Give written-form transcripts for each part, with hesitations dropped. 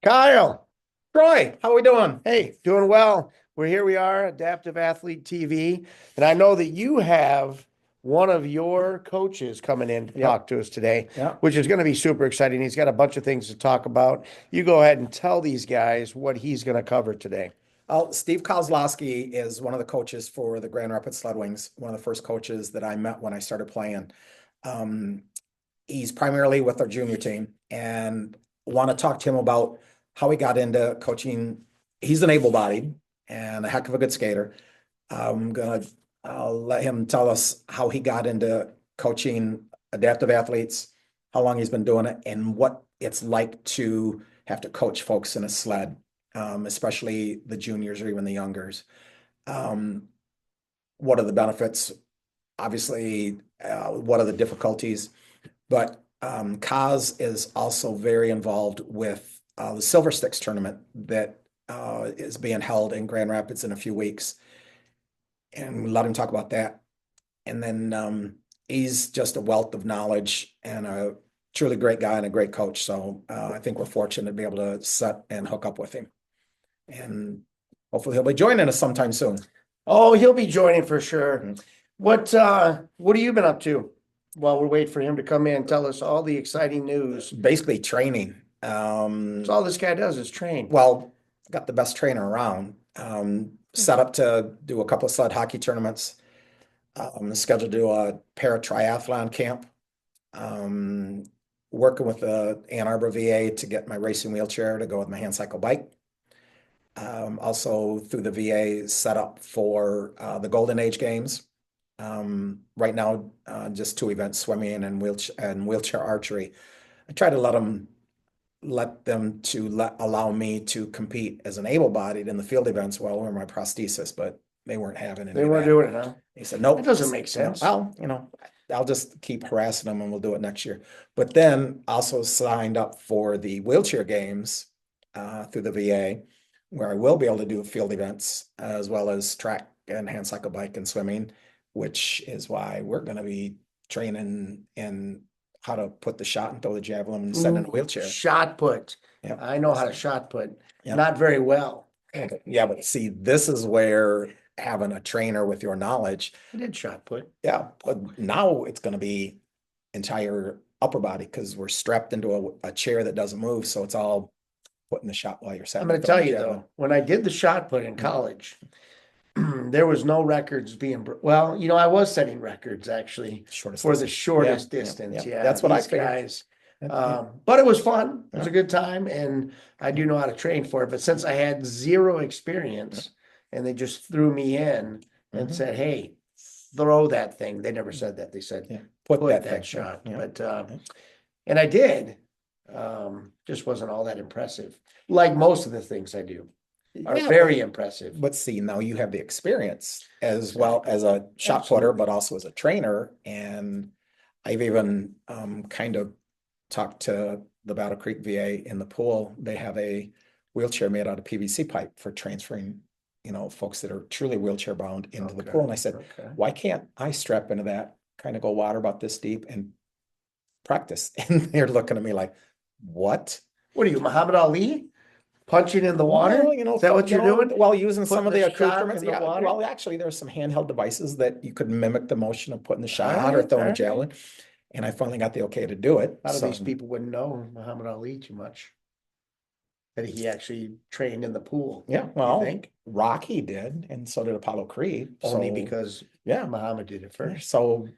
Kyle, Troy, how we doing? hey, doing well. Here we are, Adaptive Athlete TV. And I know that you have one of your coaches coming in to Yep. talk to us today, Yeah. which is going to be super exciting. He's got a bunch of things to talk about. You go ahead and tell these guys what he's going to cover today. Steve Kozlowski is one of the coaches for the Grand Rapids Sled Wings, one of the first coaches that I met when I started playing. Um, he's primarily with our junior team and want to talk to him about how he got into coaching. He's an able-bodied and a heck of a good skater. I'll let him tell us how he got into coaching adaptive athletes, how long he's been doing it, and what it's like to have to coach folks in a sled, especially the juniors or even the youngers. Um, what are the benefits? Obviously, what are the difficulties? But Kaz is also very involved with the Silver Sticks tournament that is being held in Grand Rapids in a few weeks. And we let him talk about that. And then he's just a wealth of knowledge and a truly great guy and a great coach. So I think we're fortunate to be able to set and hook up with him. And hopefully he'll be joining us sometime soon. Oh, he'll be joining for sure. What have you been up to while we're waiting for him to come in and tell us all the exciting news? Basically training. That's all this guy does is train. Well, got the best trainer around. Set up to do a couple of sled hockey tournaments. Scheduled to do a para triathlon camp. Um, Working with the Ann Arbor VA to get my racing wheelchair to go with my hand cycle bike. Also through the VA set up for the Golden Age Games. Right now, just two events, swimming and wheelchair archery. I try to allow me to compete as an able-bodied in the field events while wearing my prosthesis, but they weren't having any They of weren't that. doing it, huh? He said, nope. That doesn't make sense. Well, I'll just keep harassing them and we'll do it next year. But then also signed up for the wheelchair games through the VA, where I will be able to do field events as well as track and hand cycle bike and swimming, which is why we're going to be training in how to put the shot and throw the javelin and send in a wheelchair. Shot put. Yeah. I know how to shot put. Yeah. Not very well. Yeah, but see, this is where having a trainer with your knowledge. I did shot put. Yeah, but now it's going to be entire upper body because we're strapped into a chair that doesn't move. So it's all putting the shot while you're sitting. I'm going to tell you though, when I did the shot put in college, there was no records being, well, I was setting records actually Shortest for the distance. shortest Yeah, distance. yeah. Yeah, That's what I these figured. guys. Yeah. But it was fun. It was a Yeah. good time, and I do know how to train for it. But since I had zero experience, and they just threw me in and Mhm. said, "Hey, throw that thing." They never said that. They said, Yeah. "Put that thing. shot." Yeah. But Yeah. and I did. Just wasn't all that impressive. Like most of the things I do are Yeah, very impressive. But see, now you have the experience as well as a shot Absolutely. putter, but also as a trainer. And I've even kind of talked to the Battle Creek VA in the pool. They have a wheelchair made out of PVC pipe for transferring, folks that are truly wheelchair bound into the Okay, pool. And I said, okay. why can't I strap into that, kind of go water about this deep and practice? And they're looking at me like, what? What are you, Muhammad Ali? Punching in the water? Well, Is that what you're doing? while using some of Putting the the shot accoutrements. in the Yeah, water? well, actually, there's some handheld devices that you could mimic the motion of putting the shot All or right, throwing all a right. javelin. And I finally got the okay to do it. A lot of So, these people wouldn't know Muhammad Ali too much. That he actually trained in the pool. yeah, You well, think? Rocky did, and so did Apollo Creed. Only So, because yeah. Muhammad did it Yeah, first. so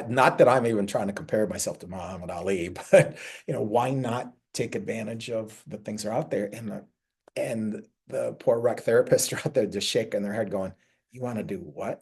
not that I'm even trying to compare myself to Muhammad Ali, but why not take advantage of the things that are out there? And the poor rec therapists are out there just shaking their head, going, "You want to do what?"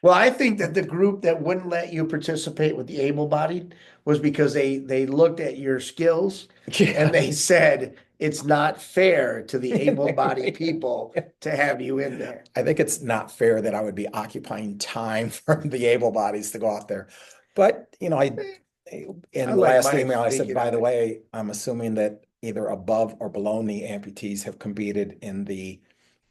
Well, I think that the group that wouldn't let you participate with the able-bodied was because they looked at your skills and they said it's not fair to the able-bodied people to have you in there. I think it's not fair that I would be occupying time from the able bodies to go out there. But, in I the like last my email, I said, thinking by of the it. way, I'm assuming that either above or below knee amputees have competed in the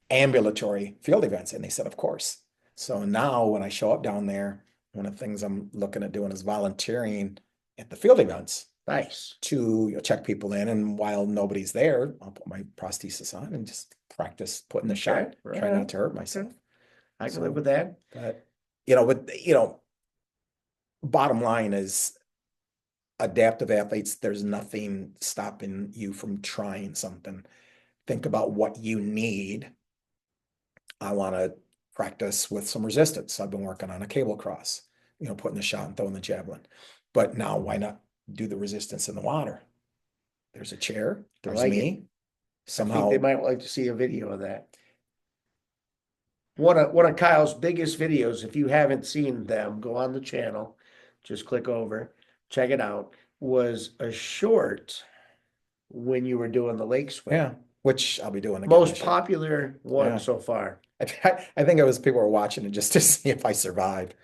ambulatory field events. And they said, of course. So now when I show up down there, one of the things I'm looking at doing is volunteering at the field events Nice. to check people in. And while nobody's there, I'll put my prosthesis on and just practice putting the shot. Okay, Try right. not to hurt myself. I can live with that. But bottom line is adaptive athletes, there's nothing stopping you from trying something. Think about what you need. I want to practice with some resistance. I've been working on a cable cross, putting the shot and throwing the javelin. But now why not do the resistance in the water? There's a chair, there's like me. I think Somehow they might like to see a video of that. One of Kyle's biggest videos, if you haven't seen them, go on the channel, just click over, check it out, was a short when you were doing the lake swim. yeah, which I'll be doing again Most this year. popular one Yeah. so far. I think it was people were watching it just to see if I survived.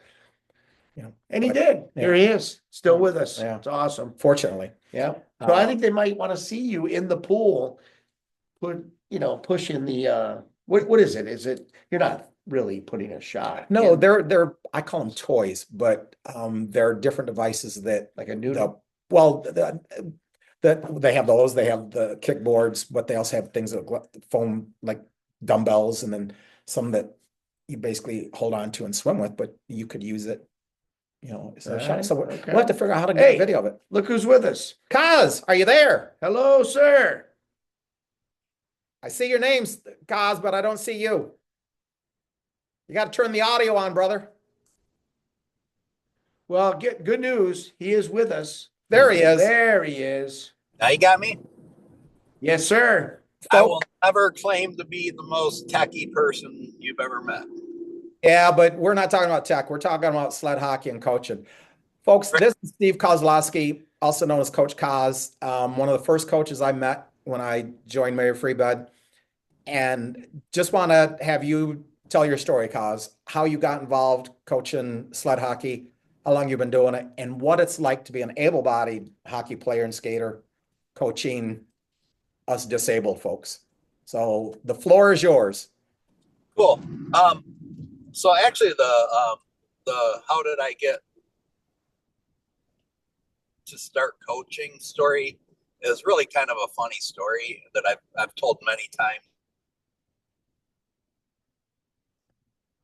And he but, did. yeah. Here he is, still with us. Yeah. It's awesome. Fortunately. Yeah. So I think they might want to see you in the pool, pushing the what is it? Is it you're not really putting a shot? No, in, they're I call them toys, but they're different devices that like a noodle. they have those. They have the kickboards, but they also have things that foam like dumbbells, and then some that you basically hold on to and swim with. But you could use it, as a shot. So we'll have to figure out how to get a video of it. Look who's with us. Kaz, are you there? Hello, sir. I see your names, Kaz, but I don't see you. You got to turn the audio on, brother. Well, good news. He is with us. There he is. There he is. Now you got me? Yes, sir. I will never claim to be the most techie person you've ever met. Yeah, but we're not talking about tech. We're talking about sled hockey and coaching. Folks, this is Steve Kozlowski, also known as Coach Koz, one of the first coaches I met when I joined Mayor Freebed. And just want to have you tell your story, Koz, how you got involved coaching sled hockey, how long you've been doing it, and what it's like to be an able-bodied hockey player and skater coaching us disabled folks. So the floor is yours. Cool. So actually the how did I get to start coaching story is really kind of a funny story that I've told many times.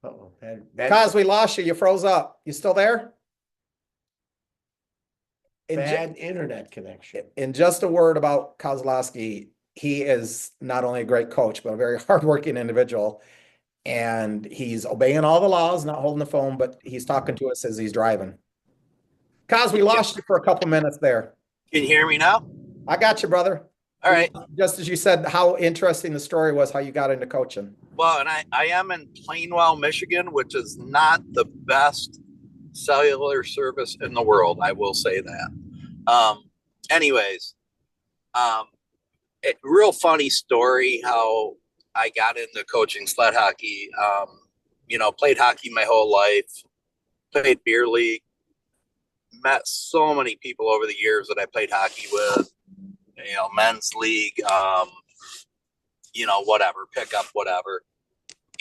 Uh-oh. Koz, we lost you. You froze up. You still there? Bad internet connection. In just a word about Kozlowski, he is not only a great coach, but a very hardworking individual. And he's obeying all the laws, not holding the phone, but he's talking to us as he's driving. Koz, we lost you for a couple minutes there. Can you hear me now? I got you, brother. All right. Just as you said, how interesting the story was, how you got into coaching. Well, and I am in Plainwell, Michigan, which is not the best cellular service in the world. I will say that. Anyways, real funny story how I got into coaching sled hockey. Played hockey my whole life, played beer league, met so many people over the years that I played hockey with, men's league, whatever, pickup, whatever.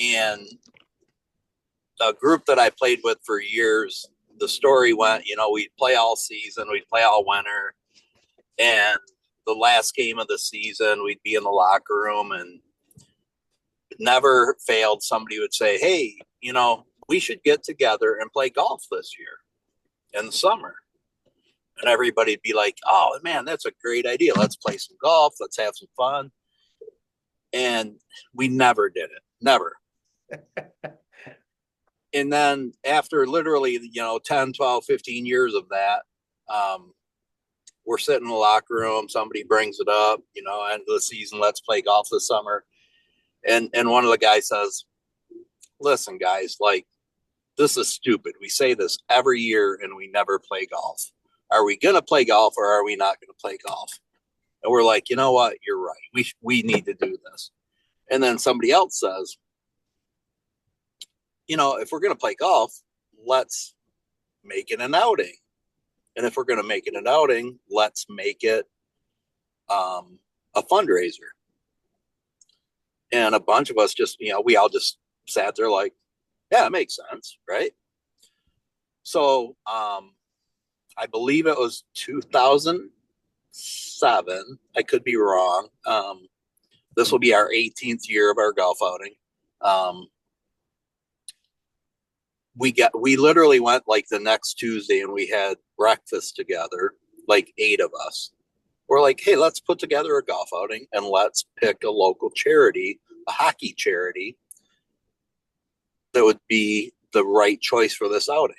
And a group that I played with for years, the story went, we'd play all season, we'd play all winter. And the last game of the season, we'd be in the locker room, and it never failed. Somebody would say, hey, we should get together and play golf this year in the summer. And everybody'd be like, oh, man, that's a great idea. Let's play some golf. Let's have some fun. And we never did it. Never. And then after literally, 10, 12, 15 years of that, we're sitting in the locker room. Somebody brings it up, end of the season, let's play golf this summer. And one of the guys says, listen, guys, this is stupid. We say this every year and we never play golf. Are we going to play golf or are we not going to play golf? And we're like, you know what? You're right. We need to do this. And then somebody else says, if we're going to play golf, let's make it an outing. And if we're going to make it an outing, let's make it a fundraiser. And a bunch of us just, we all just sat there like, yeah, it makes sense, right? So I believe it was 2000 7. I could be wrong. This will be our 18th year of our golf outing. We literally went like the next Tuesday and we had breakfast together, like 8 of us. We're like, hey, let's put together a golf outing and let's pick a local charity, a hockey charity that would be the right choice for this outing.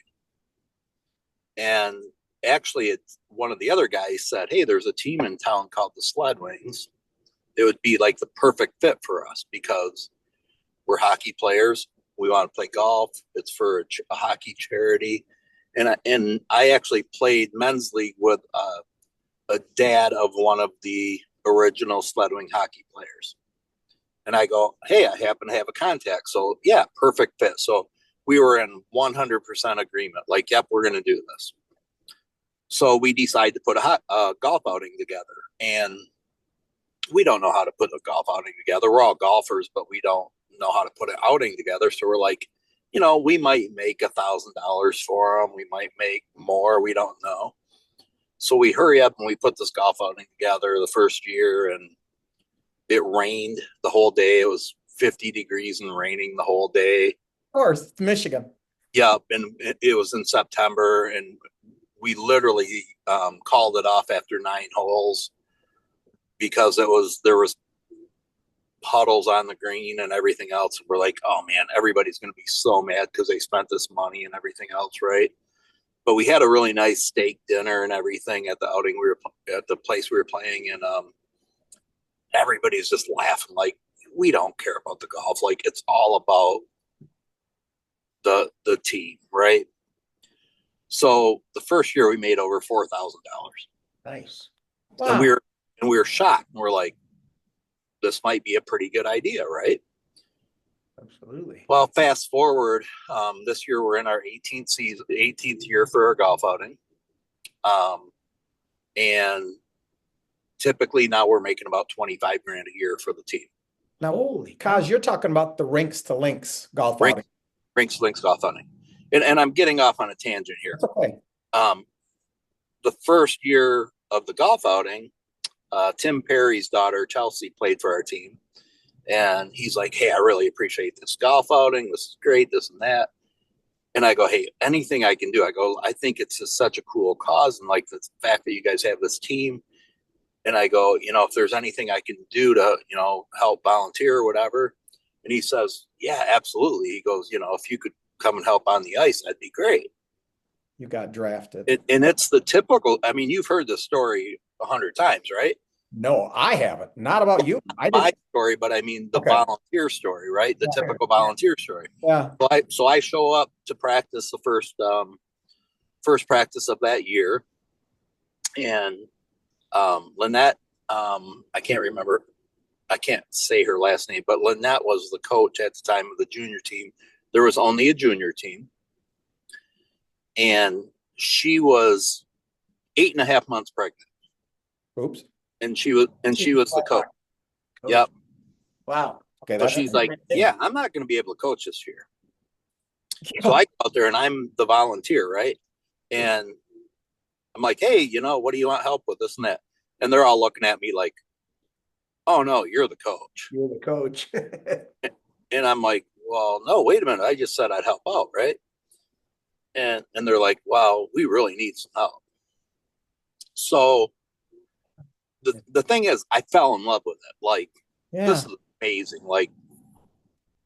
And actually, it's one of the other guys said, hey, there's a team in town called the Sled Wings. It would be like the perfect fit for us because we're hockey players. We want to play golf. It's for a hockey charity. And I actually played men's league with a dad of one of the original Sledwing hockey players. And I go, hey, I happen to have a contact. So yeah, perfect fit. So we were in 100% agreement. Like, yep, we're going to do this. So we decided to put a golf outing together. And we don't know how to put a golf outing together. We're all golfers, but we don't know how to put an outing together. So we're like, we might make $1,000 for them. We might make more. We don't know. So we hurry up and we put this golf outing together the first year, and it rained the whole day. It was 50 degrees and raining the whole day. Of course, it's Michigan. Yeah, and it was in September, and we literally called it off after 9 holes because there was puddles on the green and everything else. We're like, oh man, everybody's going to be so mad because they spent this money and everything else, right? But we had a really nice steak dinner and everything at the outing. We were at the place we were playing, and everybody's just laughing like, we don't care about the golf. Like, it's all about the team, right? So the first year we made over $4,000. Nice. Wow. And we were shocked. We're like, this might be a pretty good idea, right? Absolutely. Well, fast forward, this year we're in our 18th year for our golf outing. And typically now we're making about 25 grand a year for the team. Now, holy cows, you're talking about the Rinkstolinks golf outing. Rinkstolinks golf outing. And I'm getting off on a tangent here. That's okay. The first year of the golf outing, Tim Perry's daughter, Chelsea, played for our team. And he's like, hey, I really appreciate this golf outing. This is great, this and that. And I go, hey, anything I can do. I go, I think it's such a cool cause. And like the fact that you guys have this team. And I go, if there's anything I can do to, help volunteer or whatever. And he says, yeah, absolutely. He goes, if you could come and help on the ice, that'd be great. You got drafted. And it's the typical, I mean, you've heard this story 100 times, right? No, I haven't. Not about you. I My didn't. story, but I mean the Okay. volunteer story, right? The Yeah. typical volunteer story. Yeah. So I show up to practice the first practice of that year, and Lynette, I can't say her last name, but Lynette was the coach at the time of the junior team. There was only a junior team, and she was 8.5 months pregnant. Oops. And she was the coach. Yep. Wow. Okay. So she's like, yeah, I'm not going to be able to coach this year. So I go out there and I'm the volunteer, right? And I'm like, hey, what do you want help with, this and that? And they're all looking at me like, oh no, you're the coach. You're the coach. And I'm like, well, no, wait a minute. I just said I'd help out, right? And they're like, wow, we really need some help. So the thing is, I fell in love with it. Like, this is amazing. Like,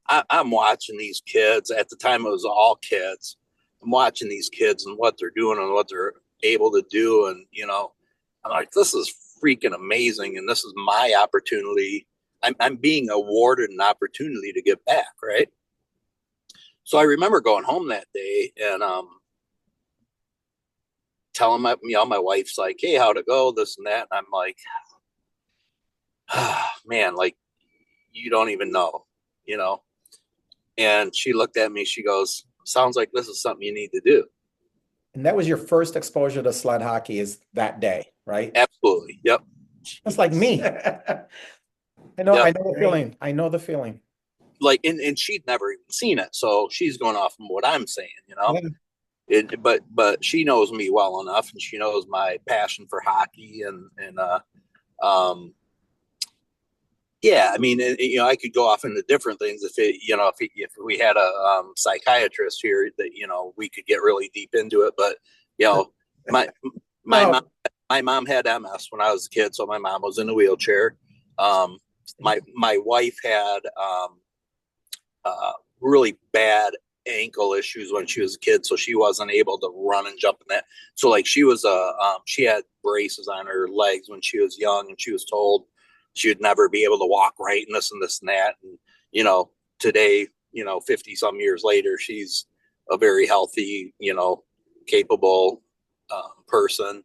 I'm watching these kids. At the time, it was all kids. I'm watching these kids and what they're doing and what they're able to do. And, I'm like, this is freaking amazing. And this is my opportunity. I'm being awarded an opportunity to give back, right? So I remember going home that day and telling my wife's like, hey, how'd it go? This and that. And I'm like, man, like, you don't even know, And she looked at me, she goes, sounds like this is something you need to do. And that was your first exposure to sled hockey is that day, right? Absolutely. Yep. That's like me. I know the feeling. I know the feeling. Like, and she'd never even seen it. So she's going off from what I'm saying, Yeah. But she knows me well enough, and she knows my passion for hockey, and um, yeah, I mean, I could go off into different things if we had a psychiatrist here that we could get really deep into it. But my my No. mom my mom had MS when I was a kid, so my mom was in a wheelchair. Um, my wife had really bad ankle issues when she was a kid, so she wasn't able to run and jump in that. So like she had braces on her legs when she was young, and she was told she would never be able to walk right and this and that. And today, 50 some years later, she's a very healthy, capable person.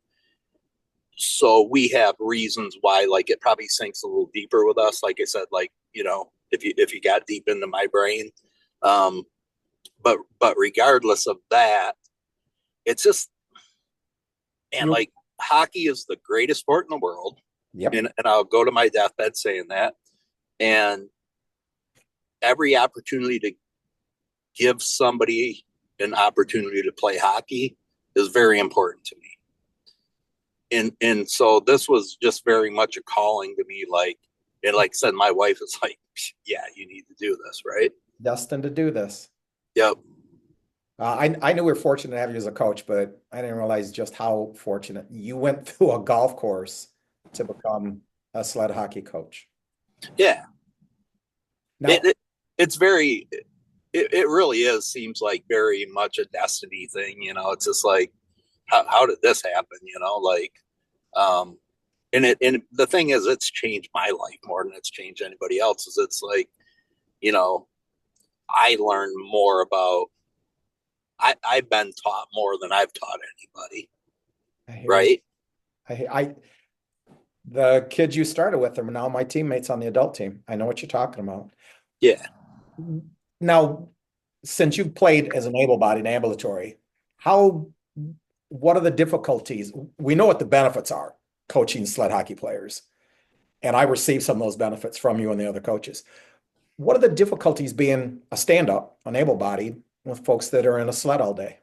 So we have reasons why, like, it probably sinks a little deeper with us. Like I said, like, if you got deep into my brain, um, but regardless of that, it's just, and like, hockey is the greatest sport in the world. Yep. And I'll go to my deathbed saying that. And every opportunity to give somebody an opportunity to play hockey is very important to me. And so this was just very much a calling to me. Like, and like I said, my wife is like, yeah, you need to do this, right? Destined to do this. Yep. I knew we were fortunate to have you as a coach, but I didn't realize just how fortunate you went through a golf course to become a sled hockey coach. Yeah. Now, It's very, it really is, seems like very much a destiny thing. It's just like, how did this happen? Like, and the thing is, it's changed my life more than it's changed anybody else's. It's like, I learned more about, I've been taught more than I've taught anybody. Right. The kids you started with are now my teammates on the adult team. I know what you're talking about. Yeah. Now, since you've played as an able-bodied ambulatory, what are the difficulties? We know what the benefits are coaching sled hockey players, and I received some of those benefits from you and the other coaches. What are the difficulties being a stand-up, an able-bodied, with folks that are in a sled all day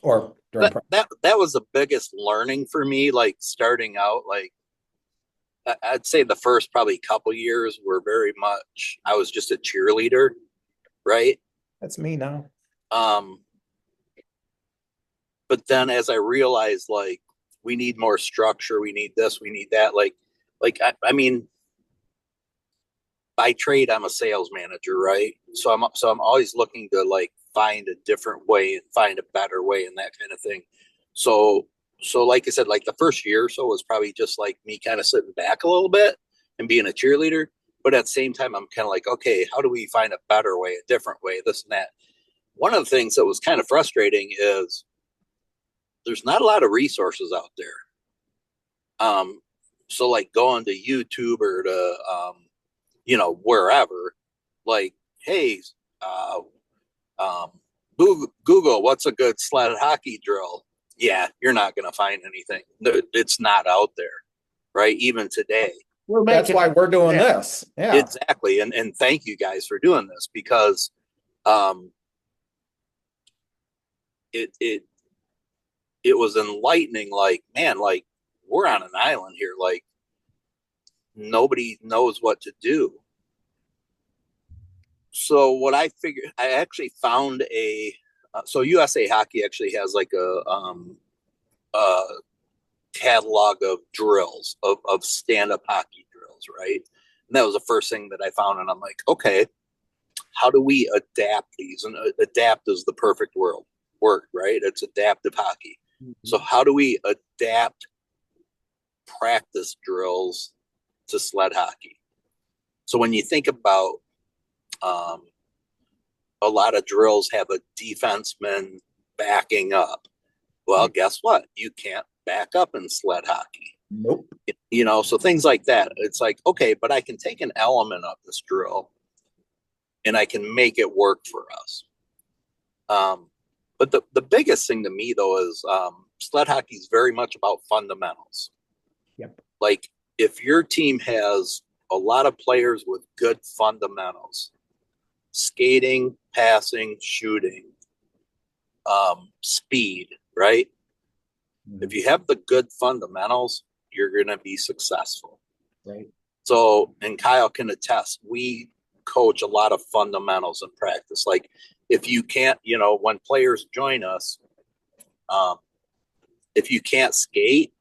or during that was the biggest learning for me, like starting out. Like, I'd say the first probably couple years were very much, I was just a cheerleader, right? That's me now. But then as I realized, like, we need more structure, we need this, we need that. I mean, by trade, I'm a sales manager, right? So I'm always looking to, like, find a different way and find a better way and that kind of thing. So like I said, like, the first year or so was probably just like me kind of sitting back a little bit and being a cheerleader. But at the same time, I'm kind of like, okay, how do we find a better way, a different way, this and that? One of the things that was kind of frustrating is there's not a lot of resources out there. So like going to YouTube or to, wherever, like, hey, Google, what's a good sled hockey drill? Yeah, you're not going to find anything. It's not out there, right? Even today. That's why we're doing this. Yeah, exactly. And thank you guys for doing this, because it was enlightening. Like, man, like, we're on an island here. Like, nobody knows what to do. So what I figured, I actually found so USA Hockey actually has like a catalog of drills, of stand-up hockey drills, right? And that was the first thing that I found. And I'm like, okay, how do we adapt these? And adapt is the perfect word, right? It's adaptive hockey. Mm-hmm. So how do we adapt practice drills to sled hockey? So when you think about, a lot of drills have a defenseman backing up. Well, guess what? You can't back up in sled hockey. Nope. So things like that. It's like, okay, but I can take an element of this drill and I can make it work for us. But the biggest thing to me, though, is sled hockey is very much about fundamentals. Yep. Like, if your team has a lot of players with good fundamentals, skating, passing, shooting, speed, right? Mhm. If you have the good fundamentals, you're going to be successful. Right. So, and Kyle can attest, we coach a lot of fundamentals in practice. Like if you can't, when players join us, if you can't skate,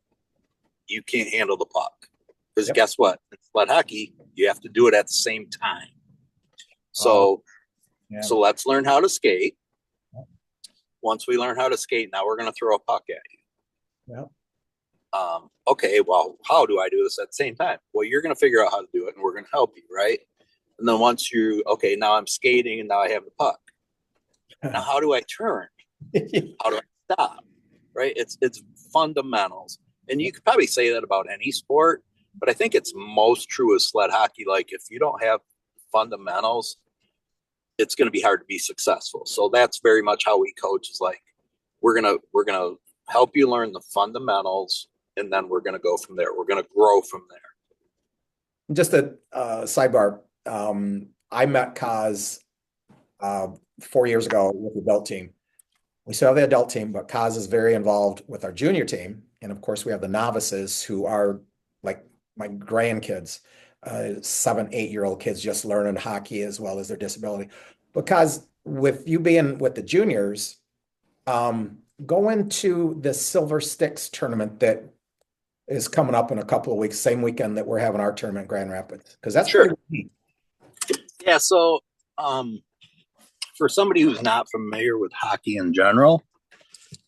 you can't handle the puck. Because guess what? In sled hockey, you have to do it at the same time. So, so let's learn how to skate. Once we learn how to skate, now we're going to throw a puck at you. Yeah. Okay, well, how do I do this at the same time? Well, you're going to figure out how to do it, and we're going to help you, right? And then once now I'm skating, and now I have the puck. Now, how do I turn? How do I stop? Right? It's fundamentals, and you could probably say that about any sport, but I think it's most true with sled hockey. Like if you don't have fundamentals, it's going to be hard to be successful. So that's very much how we coach. Is like we're gonna help you learn the fundamentals, and then we're gonna go from there. We're gonna grow from there. Just a sidebar. I met Kaz 4 years ago with the adult team. We still have the adult team, but Kaz is very involved with our junior team. And of course, we have the novices who are like my grandkids, 7, 8-year-old kids just learning hockey as well as their disability. Because with you being with the juniors, go into the Silver Sticks tournament that is coming up in a couple of weeks, same weekend that we're having our tournament in Grand Rapids, because that's pretty neat. Yeah. So, for somebody who's not familiar with hockey in general,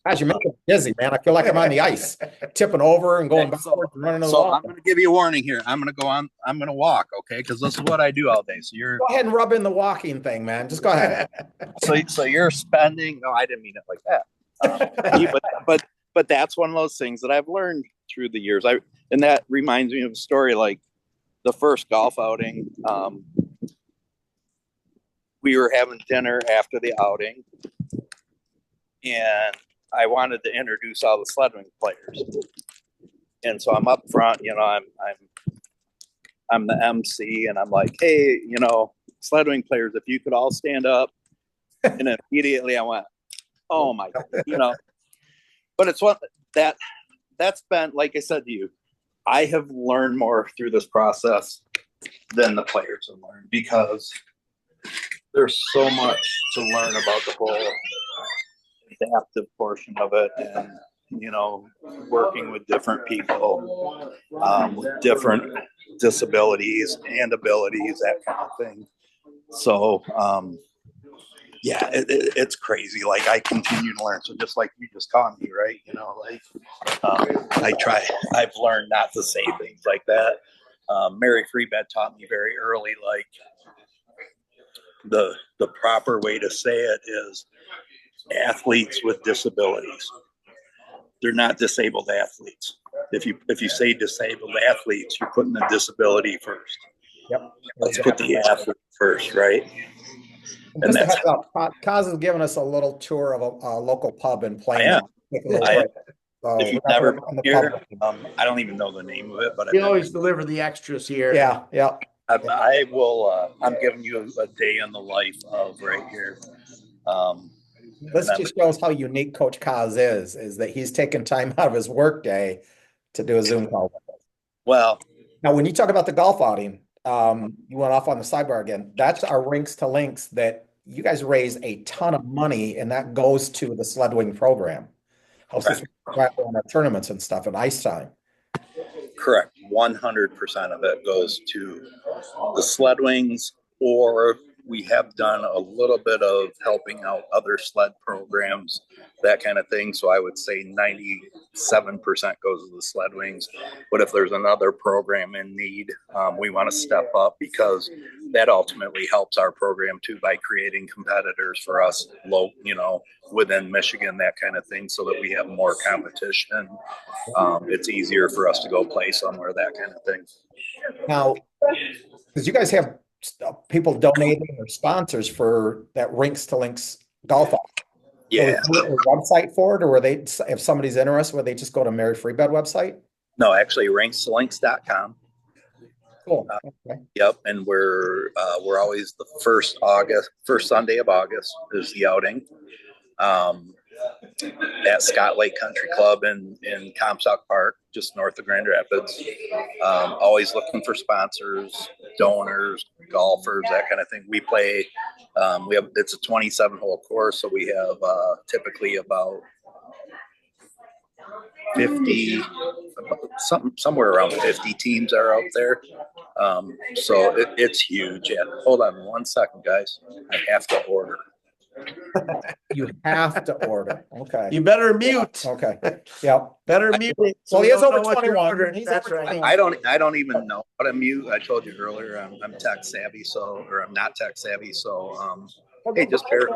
Gosh, you're making me dizzy, man. I feel like I'm on the ice, tipping over and going backwards and running to the wall. I'm going to give you a warning here. I'm going to go on. I'm going to walk, okay? Because this is what I do all day. So Go ahead and rub in the walking thing, man. Just go ahead. So you're spending. No, I didn't mean it like that. But that's one of those things that I've learned through the years. And that reminds me of a story like the first golf outing. We were having dinner after the outing, and I wanted to introduce all the Sledwing players. And so I'm up front, I'm the MC, and I'm like, hey, Sledwing players, if you could all stand up. And immediately I went, oh my God, but it's what that's been, like I said to you, I have learned more through this process than the players have learned, because there's so much to learn about the whole adaptive portion of it, and working with different people with different disabilities and abilities, that kind of thing. So yeah, it's crazy. Like I continue to learn. So just like you just caught me, right? I've learned not to say things like that. Mary Freebed taught me very early, like the proper way to say it is athletes with disabilities. They're not disabled athletes. If you say disabled athletes, you're putting the disability first. Yep. Let's put the athlete first, right? And just a heads up, Kaz has given us a little tour of a local pub in Plano. If you've never been here, I don't even know the name of it, but we always deliver the extras here. Yeah. I will. I'm giving you a day in the life of right here. This just shows how unique Coach Kaz is that he's taken time out of his work day to do a Zoom call with us. Well, now when you talk about the golf outing, you went off on the sidebar again. That's our Rinkstolinks that you guys raise a ton of money, and that goes to the Sledwing program. Helps us on our tournaments and stuff at ice time. Correct. 100% of it goes to the Sledwings, or we have done a little bit of helping out other sled programs, that kind of thing. So I would say 97% goes to the Sledwings. But if there's another program in need, we want to step up, because that ultimately helps our program too, by creating competitors for us, within Michigan, that kind of thing, so that we have more competition. It's easier for us to go play somewhere, that kind of thing. Now, because you guys have people donating or sponsors for that Rinkstolinks golf off. Yeah. So is there a website for it, or if somebody's interested, would they just go to Mary Freebed website? No, actually, rinkstolinks.com. Cool. Okay. Yep, and we're always the first Sunday of August is the outing. at Scott Lake Country Club in Comstock Park, just north of Grand Rapids. Always looking for sponsors, donors, golfers, that kind of thing. We play. It's a 27-hole course, so we have typically about 50, somewhere around 50 teams are out there. So it's huge. Yeah. Hold on one second, guys. I have to order. You have to order. Okay. You better mute. Okay. Yeah. Better mute. Well, he is over What you're 21. ordering. He's That's over right. 21. I don't even know what I'm mute. I told you earlier I'm tech savvy, or I'm not tech savvy. So hey, just bear.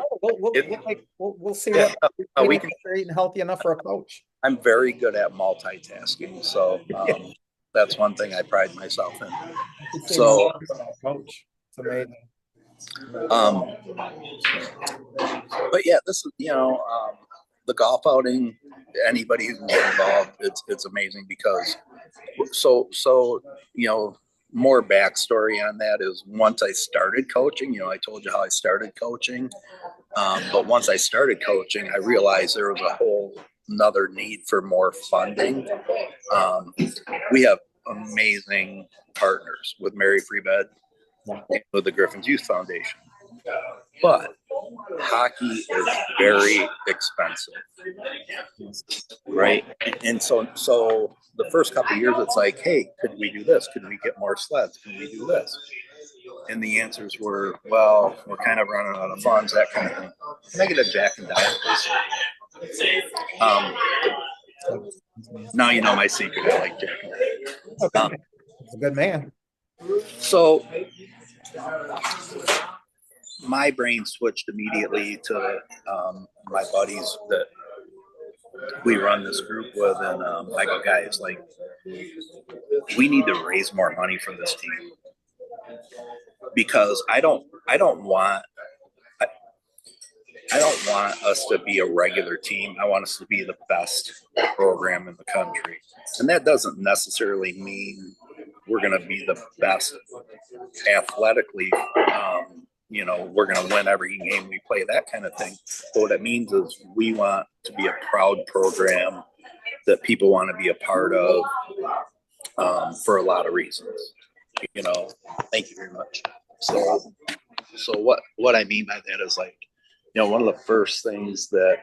We'll see what we can. eating healthy enough for a coach. I'm very good at multitasking, so that's one thing I pride myself in. So, coach, it's amazing. But yeah, this is the golf outing. Anybody who can get involved, it's amazing because more backstory on that is once I started coaching. I told you how I started coaching, but once I started coaching, I realized there was a whole another need for more funding. We have amazing partners with Mary Free Bed, with the Griffin's Youth Foundation, but hockey is very expensive, right? And so the first couple of years, it's like, hey, could we do this? Could we get more sleds? Can we do this? And the answers were, well, we're kind of running out of funds, that kind of thing. Can I get a Jack and Diet, please? Now you know my secret. I like Jack and Diet. He's a good man. So my brain switched immediately to my buddies that we run this group with, and I go, guys, like, we need to raise more money for this team because I don't want us to be a regular team. I want us to be the best program in the country, and that doesn't necessarily mean we're going to be the best athletically. We're going to win every game we play, that kind of thing. But what it means is we want to be a proud program that people want to be a part of for a lot of reasons. Thank you very much. So what I mean by that is, like, one of the first things that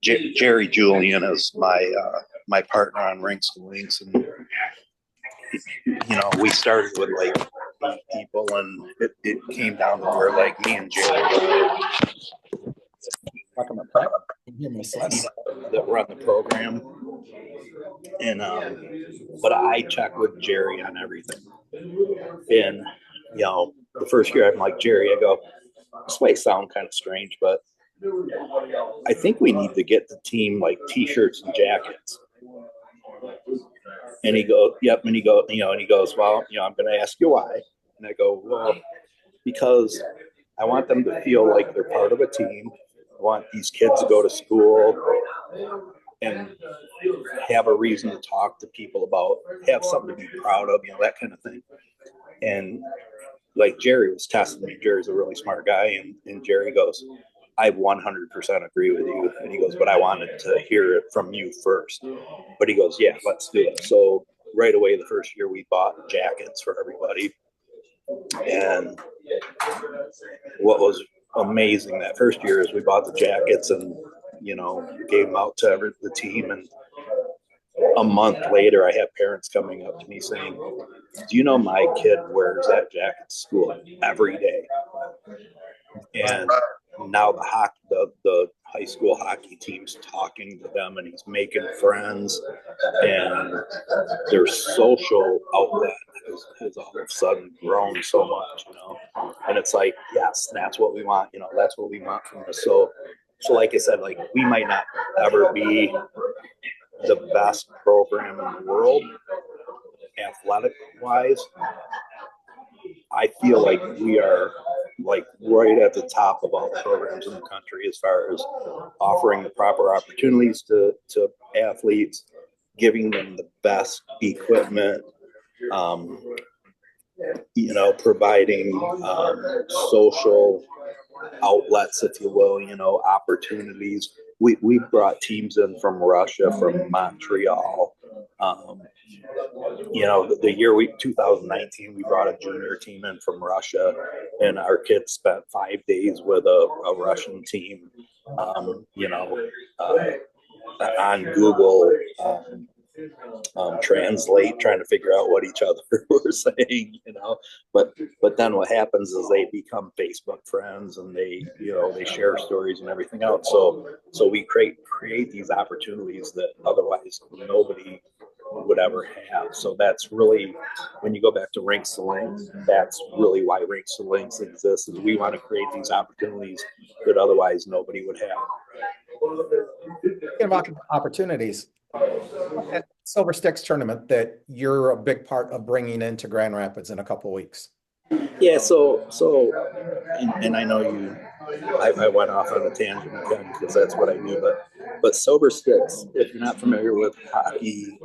Jerry Julian is my partner on Rinkstolinks, and we started with like 8 people, and it came down to where, like, me and Jerry that run the program, and but I check with Jerry on everything. And the first year I'm like, Jerry, I go, this might sound kind of strange, but I think we need to get the team like t-shirts and jackets. And he goes, yep. And he goes, well, I'm going to ask you why. And I go, well, because I want them to feel like they're part of a team. I want these kids to go to school and have a reason to talk to people about, have something to be proud of, that kind of thing. And like Jerry was testing me. Jerry's a really smart guy. And Jerry goes, I 100% agree with you. And he goes, but I wanted to hear it from you first. But he goes, yeah, let's do it. So right away, the first year we bought jackets for everybody. And what was amazing that first year is we bought the jackets and, gave them out to the team. And a month later, I have parents coming up to me saying, do you know my kid wears that jacket to school every day? And now the high school hockey team's talking to them, and he's making friends, and their social outlet has all of a sudden grown so much, and it's like, yes, that's what we want, that's what we want from this. So like I said, like, we might not ever be the best program in the world athletic wise. I feel like we are like right at the top of all the programs in the country as far as offering the proper opportunities to athletes, giving them the best equipment, providing social outlets, if you will, opportunities. We brought teams in from Russia, from Montreal. The year 2019, we brought a junior team in from Russia, and our kids spent 5 days with a Russian team. Uh, on Google, translate, trying to figure out what each other were saying, but then what happens is they become Facebook friends, and they share stories and everything else. So we create these opportunities that otherwise nobody would ever have. So that's really, when you go back to Rinkstolinks, that's really why Rinkstolinks exists, is we want to create these opportunities that otherwise nobody would have. About opportunities, that Silver Sticks tournament that you're a big part of bringing into Grand Rapids in a couple of weeks. Yeah, and I know I went off on a tangent again because that's what I do, but Silver Sticks, if you're not familiar with hockey,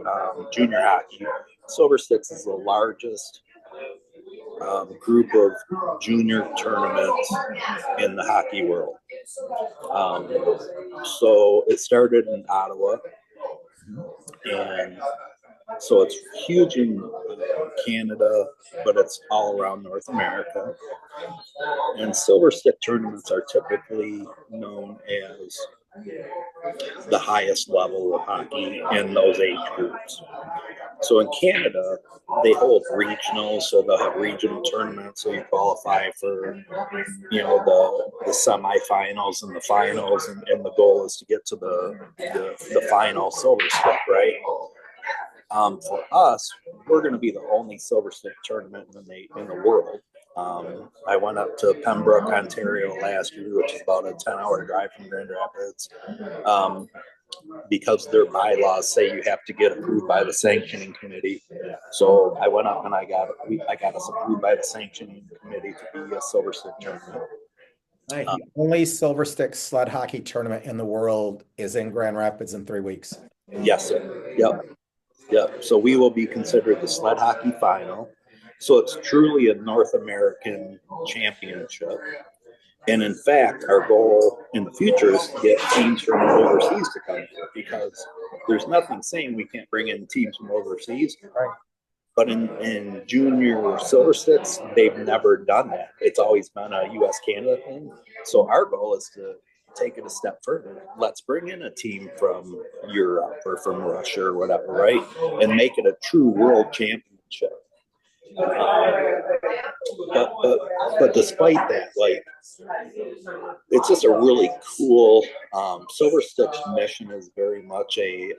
junior hockey, Silver Sticks is the largest group of junior tournaments in the hockey world. So it started in Ottawa, and so it's huge in Canada, but it's all around North America. And Silver Stick tournaments are typically known as the highest level of hockey in those age groups. So in Canada, they hold regionals, so they'll have regional tournaments, so you qualify for, the semifinals and the finals, and the goal is to get to the final Silver Stick, right? For us, we're going to be the only Silver Stick tournament in the world. I went up to Pembroke, Ontario last year, which is about a 10-hour drive from Grand Rapids, because their bylaws say you have to get approved by the sanctioning committee. So I went up and I got us approved by the sanctioning committee to be a Silver Stick tournament. The only Silver Stick sled hockey tournament in the world is in Grand Rapids in 3 weeks. Yes, sir. Yep. So we will be considered the sled hockey final. So it's truly a North American championship. And in fact, our goal in the future is to get teams from overseas to come here, because there's nothing saying we can't bring in teams from overseas. Right. But in junior Silver Sticks, they've never done that. It's always been a U.S.-Canada thing. So our goal is to take it a step further. Let's bring in a team from Europe or from Russia or whatever, right? And make it a true world championship. But despite that, it's just a really cool, Silver Sticks mission is very much a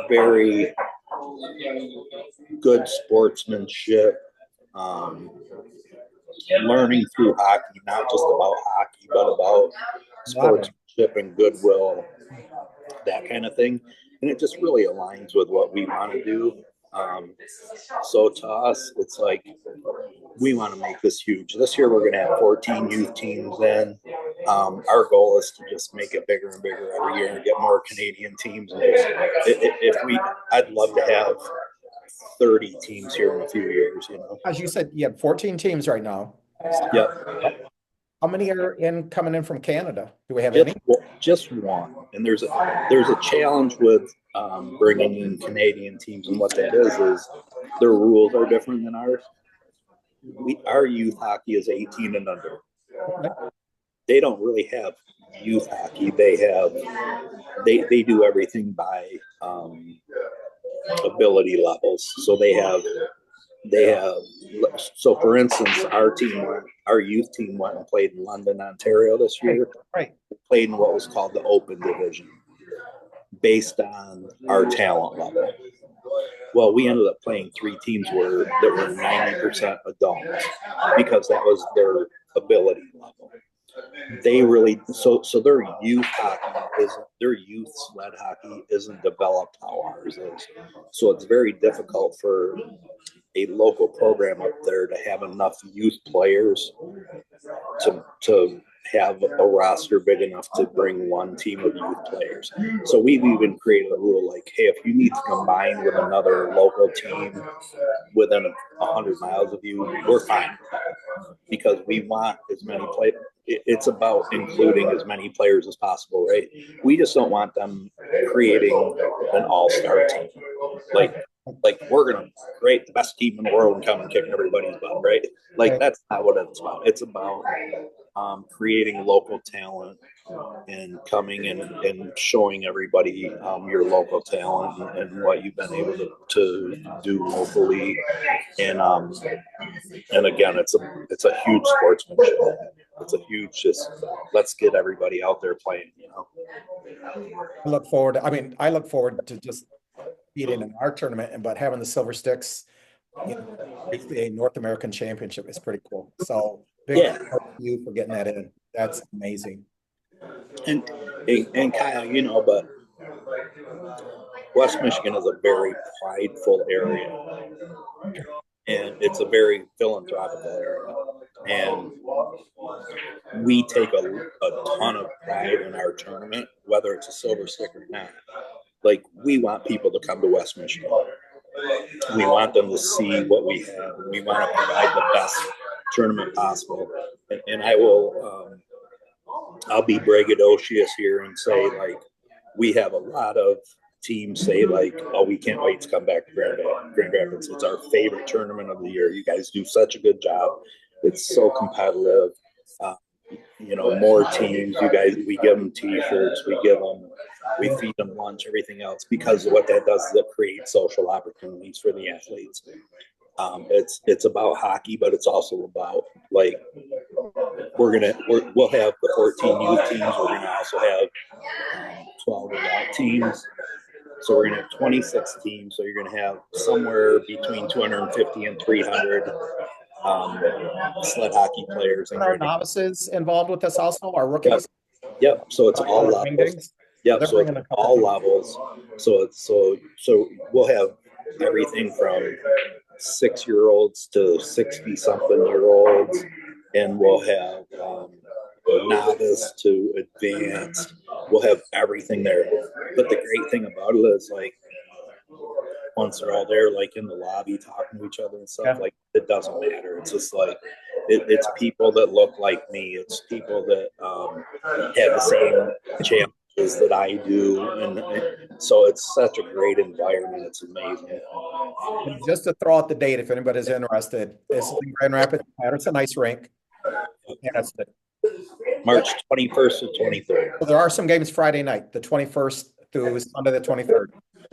very good sportsmanship, learning through hockey, not just about hockey, but about sportsmanship and goodwill, that kind of thing. And it just really aligns with what we want to do. So to us, it's like, we want to make this huge. This year, we're going to have 14 youth teams in. Our goal is to just make it bigger and bigger every year and get more Canadian teams. And I'd love to have 30 teams here in a few years, As you said, you have 14 teams right now. Yep. How many are coming in from Canada? Do we have any? Just one. And there's a challenge with bringing in Canadian teams, and what that is their rules are different than ours. Our youth hockey is 18 and under. They don't really have youth hockey. They do everything by ability levels. So they have, so for instance, our youth team went and played in London, Ontario this year. Right. Played in what was called the Open Division, based on our talent level. Well, we ended up playing 3 teams that were 90% adults, because that was their ability level. They really, so their youth sled hockey isn't developed how ours is. So it's very difficult for a local program up there to have enough youth players to have a roster big enough to bring one team of youth players. So we've even created a rule like, hey, if you need to combine with another local team within 100 miles of you, we're fine, because we want as many players. It's about including as many players as possible, right? We just don't want them creating an all-star team. Like we're gonna create the best team in the world and come and kick everybody's butt, right? Like that's not what it's about. It's about creating local talent and coming and showing everybody your local talent and what you've been able to do locally. And again, it's a huge sportsmanship. It's a huge just let's get everybody out there playing. I look forward to just beating in our tournament, but having the silver sticks, basically a North American championship is pretty cool. So big Yeah. thank you for getting that in. That's amazing. And Kyle, but West Michigan is a very prideful area, and it's a very philanthropical area, and we take a ton of pride in our tournament, whether it's a silver stick or not. Like, we want people to come to West Michigan. We want them to see what we have, and we want to provide the best tournament possible. And I'll be braggadocious here and say, like, we have a lot of teams say, like, oh, we can't wait to come back to Grand Rapids. It's our favorite tournament of the year. You guys do such a good job. It's so competitive. More teams. You guys, we give them T-shirts. We feed them lunch, everything else, because what that does is it creates social opportunities for the athletes. It's about hockey, but it's also about, like, we'll have the 14 youth teams. We're gonna also have 12 adult teams. So we're gonna have 26 teams. So you're gonna have somewhere between 250 and 300 sled hockey players. And our novices involved with this also, our rookies. Yep. So it's all levels. Yep. So it's all levels. So we'll have everything from 6-year-olds to 60-something-year-olds, and we'll have novice to advanced. We'll have everything there. But the great thing about it is, like, once they're all there, like in the lobby talking to each other and stuff, like, it doesn't matter. It's just like it's people that look like me. It's people that have the same challenges that I do, and so it's such a great environment. It's amazing. And just to throw out the date, if anybody's interested, this is in Grand Rapids, Patterson Ice Rink. And that's it. March 21st to 23rd. So there are some games Friday night, the 21st through Sunday the 23rd.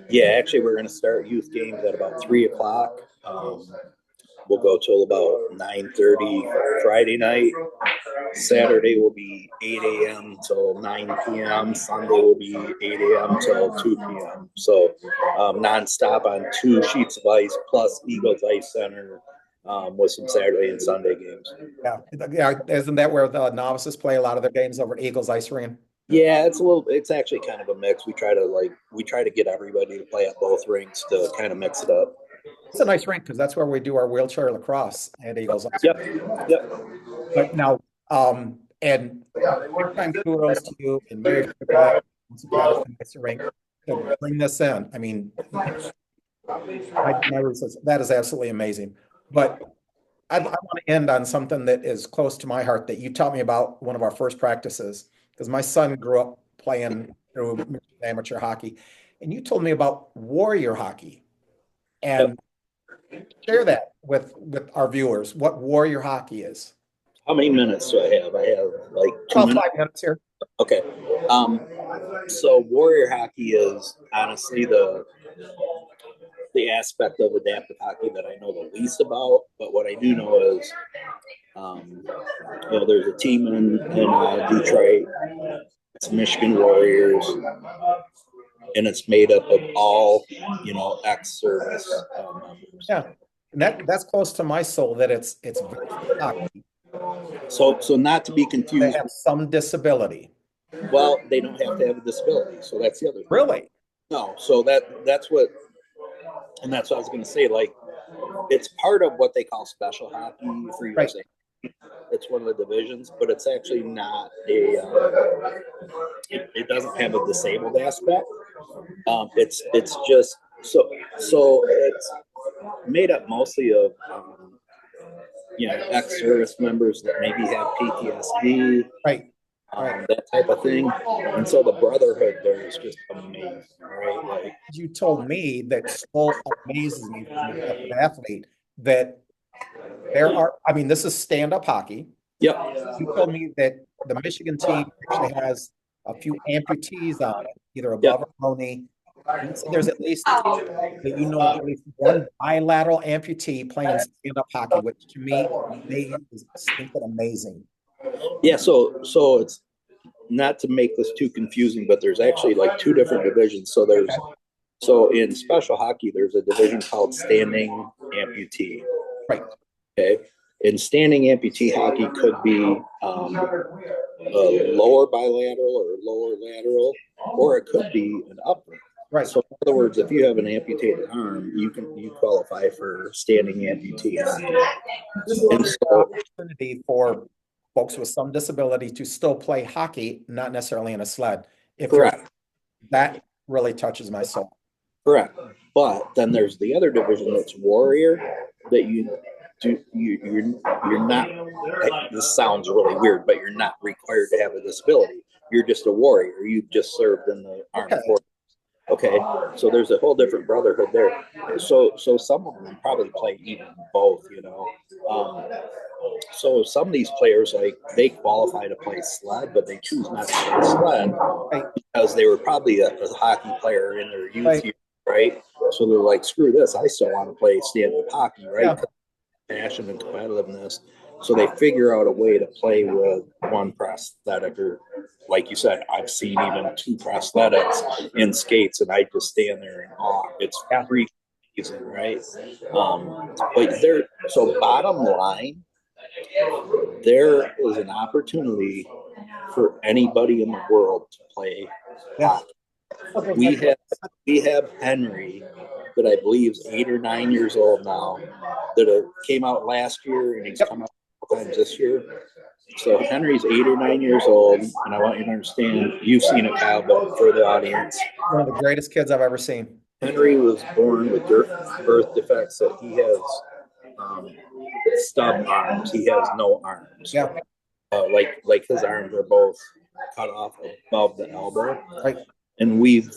Yeah, actually, we're going to start youth games at about 3:00. We'll go till about 9:30 Friday night. Saturday will be 8 a.m. till 9 p.m. Sunday will be 8 a.m. till 2 p.m. So nonstop on 2 sheets of ice plus Eagles Ice Center with some Saturday and Sunday games. Yeah. Isn't that where the novices play a lot of their games over at Eagles Ice Arena? Yeah, it's actually kind of a mix. We try to get everybody to play at both rinks to kind of mix it up. It's a nice rink because that's where we do our wheelchair lacrosse at Eagles Ice. Yep. But now, and big time kudos to you and Mary to bring this in. I mean, that is absolutely amazing. But I want to end on something that is close to my heart that you taught me about one of our first practices, because my son grew up playing through amateur hockey, and you told me about warrior hockey. And share that with our viewers, what warrior hockey is. How many minutes do I have? I have like 2 minutes. 5 minutes here. Okay. So warrior hockey is honestly the aspect of adaptive hockey that I know the least about. But what I do know is, there's a team in Detroit. It's Michigan Warriors, and it's made up of all ex-service members. Yeah, and that's close to my soul. That it's hockey. So not to be confused. They have some disability. Well, they don't have to have a disability, so that's the other thing. Really? No, so that's what I was going to say. Like, it's part of what they call special hockey for Right. USA. It's one of the divisions, but it's actually not a. It doesn't have a disabled aspect. It's just so it's made up mostly of ex-service members that maybe have PTSD, Right. Right. that type of thing, and so the brotherhood there is just amazing, right? Like, You told me that so amazes me from an athlete that there are, I mean, this is stand-up hockey. yep, You told me that the Michigan team actually has a few amputees on it, either above yep. or below knee. You said there's at least that you know at least one bilateral amputee playing stand-up hockey, which to me is something amazing. Yeah, so it's not to make this too confusing, but there's actually like two different divisions. So in special hockey, there's a division called standing amputee. Right. Okay. In standing amputee hockey could be a lower bilateral or lower lateral, or it could be an upper. Right. So in other words, if you have an amputated arm, you qualify for standing amputee hockey. This is And an so opportunity for folks with some disability to still play hockey, not necessarily in a sled. If you're, correct. that really touches my soul. Correct. But then there's the other division that's warrior that you're not, this sounds really weird, but you're not required to have a disability. You're just a warrior. You've just served in the armed forces. Okay. So there's a whole different brotherhood there. So some of them probably play even both, so some of these players, like, they qualify to play sled, but they choose not to play sled because they were probably a hockey player in their youth years, right? So they're like, screw this, I still want to play stand-up hockey, right? Yeah. Passion and competitiveness. So they figure out a way to play with one prosthetic, or like you said, I've seen even two prosthetics in skates, and I just stand there in awe. It's freaking amazing, right? But so bottom line, there is an opportunity for anybody in the world to play hockey. We have Henry, that I believe is 8 or 9 years old now, that came out last year, and he's come out a couple times this year. So Henry's 8 or 9 years old, and I want you to understand, you've seen it, Kyle, but for the audience, One of the greatest kids I've ever seen. Henry was born with birth defects that he has stub arms. He has no arms. Yeah. Like his arms are both cut off above the elbow. Right. And we've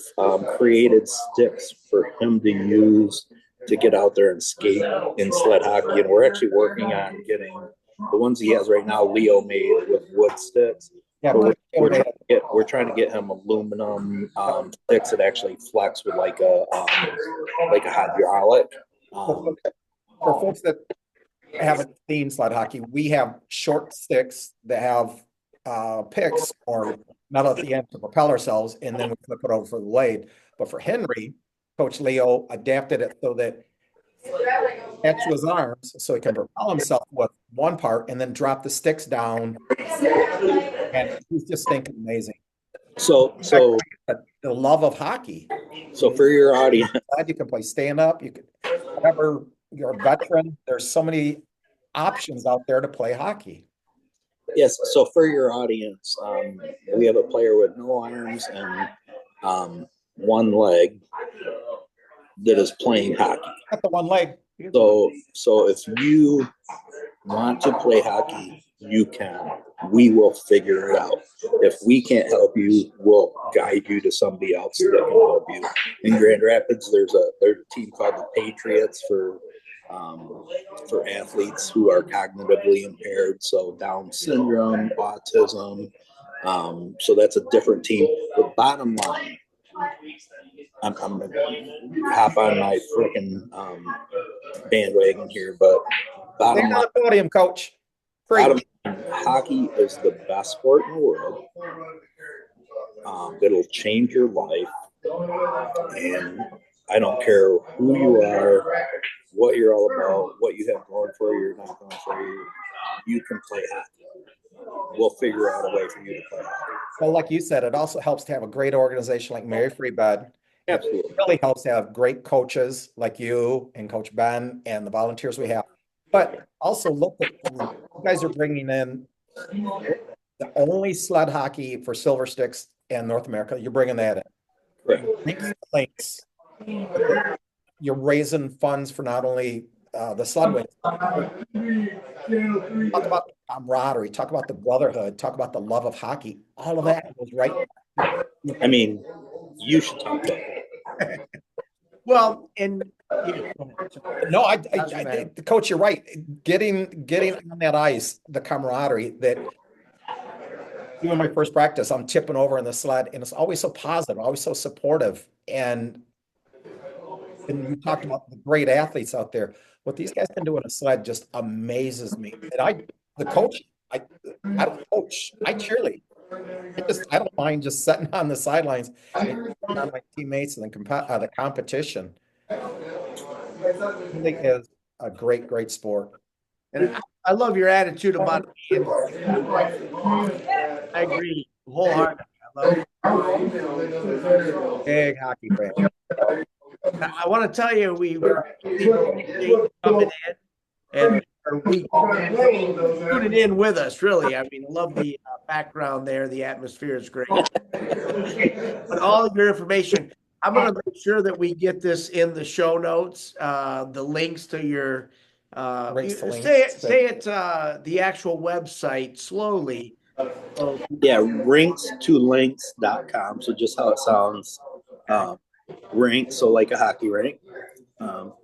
created sticks for him to use to get out there and skate in sled hockey. And we're actually working on getting the ones he has right now, Leo made with wood sticks. Yeah. We're trying to get him aluminum sticks that actually flex with like a hydraulic. For folks that haven't seen sled hockey, we have short sticks that have picks or metal at the end to propel ourselves, and then we flip it over for the blade. But for Henry, Coach Leo adapted it so that attached to his arms, so he can propel himself with one part and then drop the sticks down. And he's just thinking amazing. So the love of hockey. So for your audience, you can play stand up. You could, whatever, you're a veteran. There's so many options out there to play hockey. Yes. So for your audience, we have a player with no arms and one leg that is playing hockey. Got the one leg. So if you want to play hockey, you can. We will figure it out. If we can't help you, we'll guide you to somebody else that can help you. In Grand Rapids, there's a team called the Patriots for athletes who are cognitively impaired, so Down syndrome, autism. So that's a different team. The bottom line, I'm gonna hop on my freaking bandwagon here, but bottom line, the podium, coach. Hockey is the best sport in the world. It'll change your life, and I don't care who you are, what you're all about, what you have going for you, you're not going for you. You can play hockey. We'll figure out a way for you to play hockey. Well, like you said, it also helps to have a great organization like Mary Free Bed Absolutely. It really helps to have great coaches like you and Coach Ben and the volunteers we have. But also look at, you guys are bringing in the only sled hockey for Silver Sticks in North America. You're bringing that in. Correct. Rinkstolinks. You're raising funds for not only the sled wings. Talk about the camaraderie, talk about the brotherhood, talk about the love of hockey. All of that goes right. I mean, you should talk about that. Well, and No, Doesn't matter. Coach, you're right. Getting on that ice, the camaraderie that even my first practice, I'm tipping over in the sled, and it's always so positive, always so supportive. And you talked about the great athletes out there. What these guys can do in a sled just amazes me. And the coach, I don't coach, I cheerlead. I don't mind just sitting on the sidelines and on my teammates and the competition. I think is a great sport. and I love your attitude about it. I agree wholeheartedly. I love it. Big hockey fan. I want to tell you, we appreciate coming in and tuning in with us. Really, I mean, I love the background there. The atmosphere is great. But all of your information, I'm going to make sure that we get this in the show notes. The links to your say it the actual website slowly. Yeah, rinkstolinks.com. So just how it sounds. Rink, so like a hockey rink. To